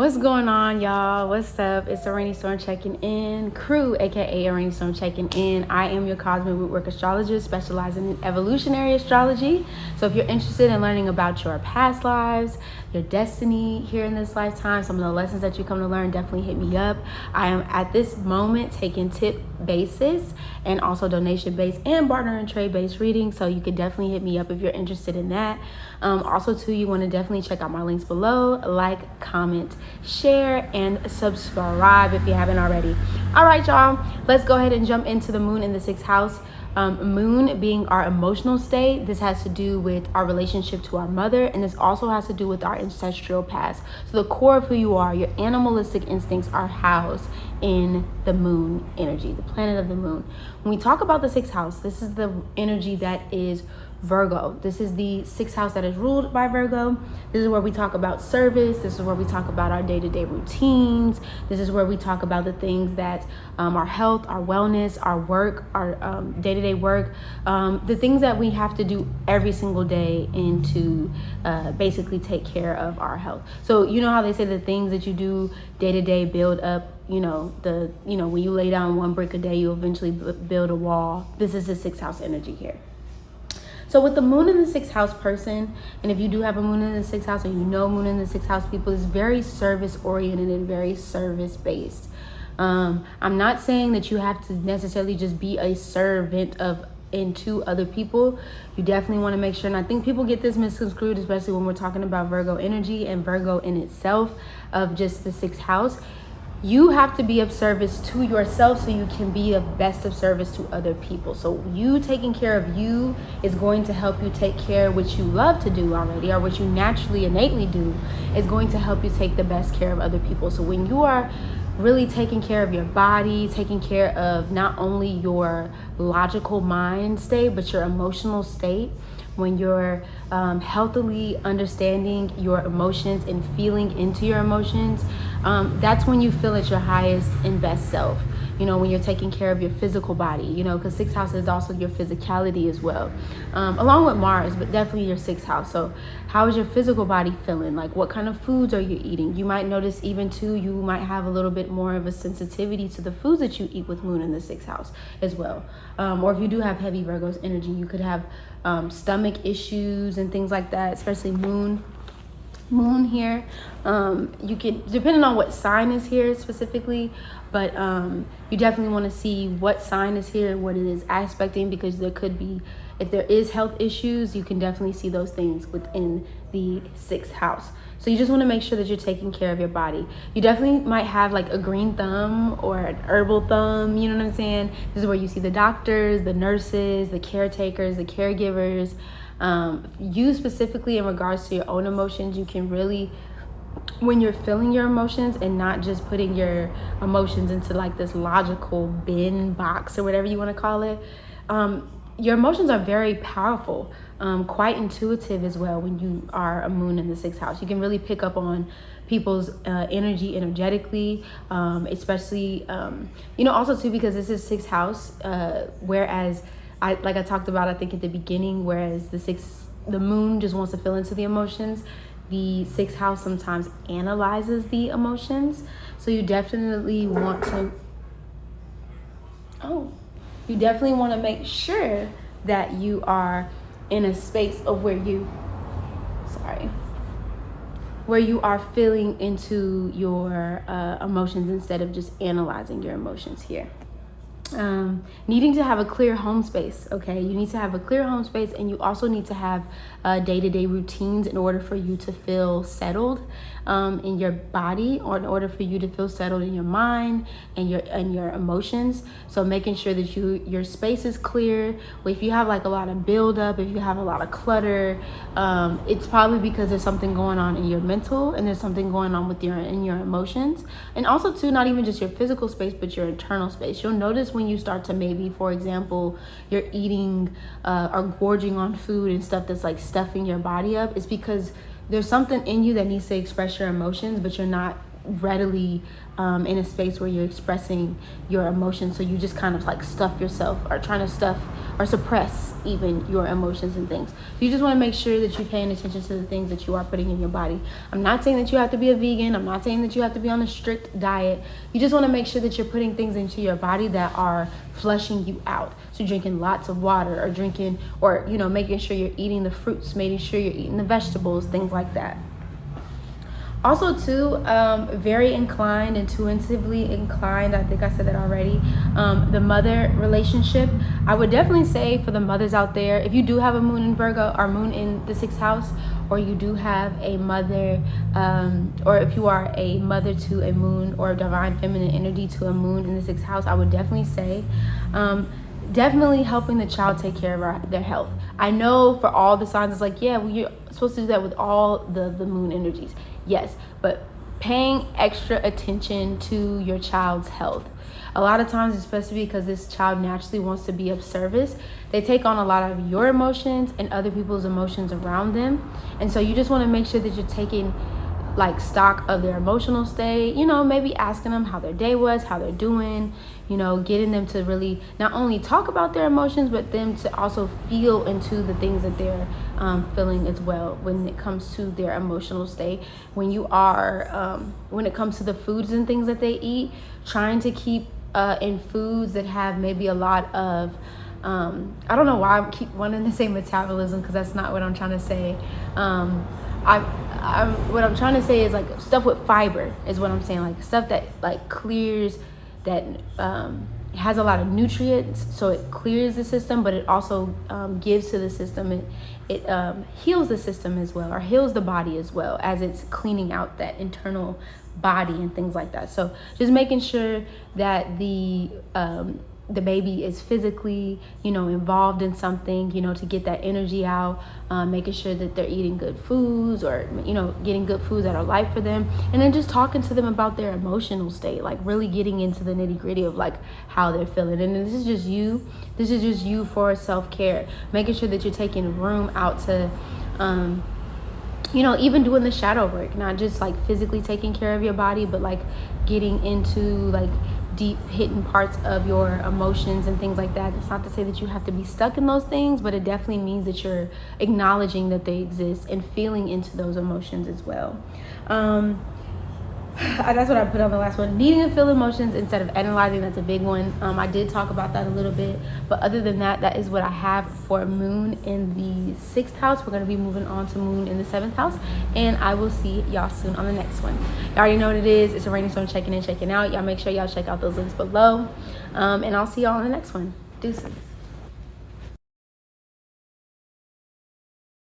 What's going on, y'all? What's up? It's a Rainy Storm checking in crew, aka a Rainy Storm checking in. I am your cosmic rootwork astrologist specializing in evolutionary astrology. So if you're interested in learning about your past lives, your destiny here in this lifetime, some of the lessons that you come to learn, definitely hit me up. I am at this moment taking tip basis and also donation based and barter and trade based reading. So you could definitely hit me up if you're interested in that. Also too, you want to definitely check out my links below, like, comment, share, and subscribe if you haven't already. All right, y'all, let's go ahead and jump into the moon in the 6th house. Moon being our emotional state. This has to do with our relationship to our mother, and this also has to do with our ancestral past. So the core of who you are, your animalistic instincts, are housed in the moon energy, the planet of the moon. When we talk about the 6th house, this is the energy that is Virgo. This is the 6th house that is ruled by Virgo. This is where we talk about service. This is where we talk about our day-to-day routines. This is where we talk about the things that our health, our wellness, our work, our day-to-day work, the things that we have to do every single day and to basically take care of our health. So you know how they say the things that you do day-to-day build up, when you lay down one brick a day, you eventually build a wall. This is the 6th house energy here. So with the moon in the 6th house person, and if you do have a moon in the 6th house, or moon in the 6th house people, is very service oriented and very service based. I'm not saying that you have to necessarily just be a servant into other people. You definitely want to make sure, and I think people get this misconstrued, especially when we're talking about Virgo energy and Virgo in itself of just the 6th house. You have to be of service to yourself so you can be of best of service to other people. So you taking care of you is going to help you take care of what you love to do already, or what you naturally, innately do, is going to help you take the best care of other people. So when you are really taking care of your body, taking care of not only your logical mind state, but your emotional state, when you're healthily understanding your emotions and feeling into your emotions, that's when you feel at your highest and best self. When you're taking care of your physical body, because 6th house is also your physicality as well, along with Mars, but definitely your 6th house. So how is your physical body feeling? Like, what kind of foods are you eating? You might notice even too, you might have a little bit more of a sensitivity to the foods that you eat with moon in the 6th house as well. Or if you do have heavy Virgo's energy, you could have stomach issues and things like that, especially moon here. You can, depending on what sign is here specifically, but you definitely want to see what sign is here and what it is aspecting, because there could be, if there is health issues, you can definitely see those things within the 6th house. So you just want to make sure that you're taking care of your body. You definitely might have like a green thumb or an herbal thumb, you know what I'm saying? This is where you see the doctors, the nurses, the caretakers, the caregivers. You specifically in regards to your own emotions, you can really, when you're feeling your emotions and not just putting your emotions into like this logical bin box or whatever you want to call it, your emotions are very powerful, quite intuitive as well. When you are a moon in the 6th house, you can really pick up on people's energy energetically, especially also too, because this is 6th house, whereas I talked about, I think at the beginning, whereas the moon just wants to feel into the emotions, the 6th house sometimes analyzes the emotions. So you definitely want to make sure that you are in a space of where you are feeling into your emotions instead of just analyzing your emotions here. Needing to have a clear home space. Okay, you need to have a clear home space, and you also need to have day-to-day routines in order for you to feel settled in your body, or in order for you to feel settled in your mind and your emotions. So making sure that your space is clear. If you have like a lot of buildup, if you have a lot of clutter, it's probably because there's something going on in your mental, and there's something going on with your emotions. And also too, not even just your physical space, but your internal space. You'll notice when you start to, maybe for example, you're eating or gorging on food and stuff that's like stuffing your body up, it's because there's something in you that needs to express your emotions, but you're not readily in a space where you're expressing your emotions. So you just kind of like stuff yourself, or trying to stuff or suppress even your emotions and things. You just want to make sure that you're paying attention to the things that you are putting in your body. I'm not saying that you have to be a vegan. I'm not saying that you have to be on a strict diet. You just want to make sure that you're putting things into your body that are flushing you out. So drinking lots of water, or drinking, or, you know, making sure you're eating the fruits, making sure you're eating the vegetables, things like that. Also too, very inclined, intuitively inclined, I think I said that already, the mother relationship. I would definitely say for the mothers out there, if you do have a moon in Virgo or moon in the 6th house, or you do have a mother, or if you are a mother to a moon, or a divine feminine energy to a moon in the 6th house, I would definitely say, definitely helping the child take care of their health. I know for all the signs, it's like, yeah, well, you're supposed to do that with all the moon energies. Yes, but paying extra attention to your child's health. A lot of times, especially because this child naturally wants to be of service, they take on a lot of your emotions and other people's emotions around them. And so you just want to make sure that you're taking like stock of their emotional state, you know, maybe asking them how their day was, how they're doing, you know, getting them to really not only talk about their emotions, but them to also feel into the things that they're feeling as well when it comes to their emotional state. When you are, when it comes to the foods and things that they eat, trying to keep in foods that have maybe a lot of, I don't know why I keep wanting to say metabolism, because that's not what I'm trying to say. What I'm trying to say is like stuff with fiber is what I'm saying, like stuff that like clears, that has a lot of nutrients, so it clears the system, but it also gives to the system, it heals the system as well, or heals the body as well, as it's cleaning out that internal body and things like that. So just making sure that the baby is physically, you know, involved in something, you know, to get that energy out, making sure that they're eating good foods, or, you know, getting good foods that are light for them. And then just talking to them about their emotional state, like really getting into the nitty gritty of like how they're feeling. And this is just you for self-care, making sure that you're taking room out to, you know, even doing the shadow work, not just like physically taking care of your body, but like getting into like deep hidden parts of your emotions and things like that. It's not to say that you have to be stuck in those things, but it definitely means that you're acknowledging that they exist and feeling into those emotions as well. That's what I put on the last one. Needing to feel emotions instead of analyzing, that's a big one. I did talk about that a little bit, but other than that, that is what I have for moon in the 6th house. We're going to be moving on to moon in the 7th house, and I will see y'all soon on the next one. Y'all already know what it is. It's a rainy storm checking in, checking out. Y'all make sure y'all check out those links below, and I'll see y'all on the next one. Deuces.